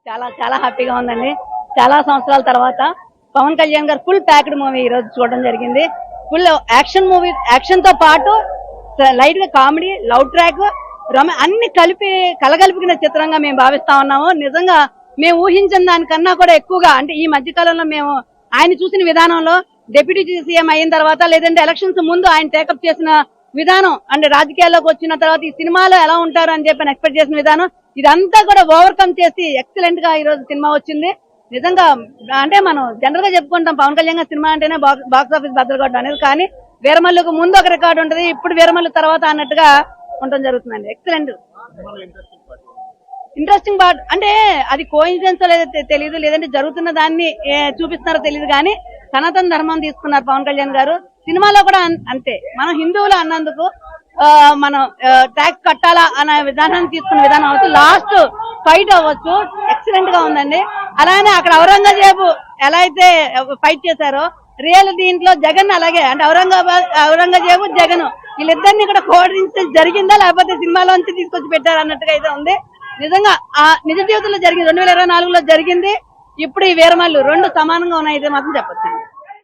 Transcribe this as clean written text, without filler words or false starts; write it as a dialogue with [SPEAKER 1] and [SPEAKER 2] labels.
[SPEAKER 1] చాలా చాలా హ్యాపీగా ఉందండి. చాలా సంవత్సరాల తర్వాత పవన్ కళ్యాణ్ గారు ఫుల్ ప్యాక్డ్ మూవీ ఈ రోజు చూడడం జరిగింది. ఫుల్ యాక్షన్ మూవీ, యాక్షన్ తో పాటు లైట్ గా కామెడీ, లవ్ ట్రాక్, అన్ని కలిపి కలగలిపిన చిత్రంగా మేము భావిస్తా ఉన్నాము. నిజంగా మేము ఊహించిన దానికన్నా కూడా ఎక్కువగా, అంటే ఈ మధ్య కాలంలో మేము ఆయన చూసిన విధానంలో డిప్యూటీ సీఎం అయిన తర్వాత, లేదంటే ఎలక్షన్స్ ముందు ఆయన టేకప్ చేసిన విధానం, అంటే రాజకీయాల్లోకి వచ్చిన తర్వాత ఈ సినిమాలో ఎలా ఉంటారు అని చెప్పి ఎక్స్పెక్ట్ చేసిన విధానం, ఇదంతా కూడా ఓవర్కమ్ చేసి ఎక్సలెంట్ గా ఈ రోజు సినిమా వచ్చింది. నిజంగా అంటే మనం జనరల్ గా చెప్పుకుంటాం పవన్ కళ్యాణ్ గారి సినిమా అంటేనే బాక్స్ ఆఫీస్ బద్దలుగొట్టడం అనేది, కానీ వీరమల్లుకు ముందు ఒక రికార్డు ఉంటది, ఇప్పుడు వీరమల్లు తర్వాత అన్నట్టుగా ఉండడం జరుగుతుందండి. ఎక్సలెంట్. ఇంట్రెస్టింగ్ పార్ట్ అంటే అది కోఇన్సిడెన్స్ లేదో తెలియదు, లేదంటే జరుగుతున్న దాన్ని చూపిస్తున్నారో తెలియదు, కానీ సనాతన ధర్మం తీసుకున్నారు పవన్ కళ్యాణ్ గారు. సినిమాలో కూడా అంతే, మనం హిందువులు అన్నందుకు మనం ట్యాక్స్ కట్టాలా అనే విధానాన్ని తీసుకున్న విధానం అవచ్చు, లాస్ట్ ఫైట్ అవ్వచ్చు, ఎక్సలెంట్ గా ఉందండి. అలానే అక్కడ ఔరంగజేబు ఎలా అయితే ఫైట్ చేశారో, రియల్ దీంట్లో జగన్ అలాగే, అంటే ఔరంగజేబు జగన్ వీళ్ళిద్దరిని కూడా కోఆర్డినేట్ జరిగిందా లేకపోతే సినిమాలోంచి తీసుకొచ్చి పెట్టారు అన్నట్టుగా అయితే ఉంది. నిజంగా ఆ నిజ జీవితంలో జరిగింది, 2024లో జరిగింది, ఇప్పుడు ఈ వీరమల్లు రెండు సమానంగా ఉన్నాయి అయితే మాత్రం చెప్పొచ్చు.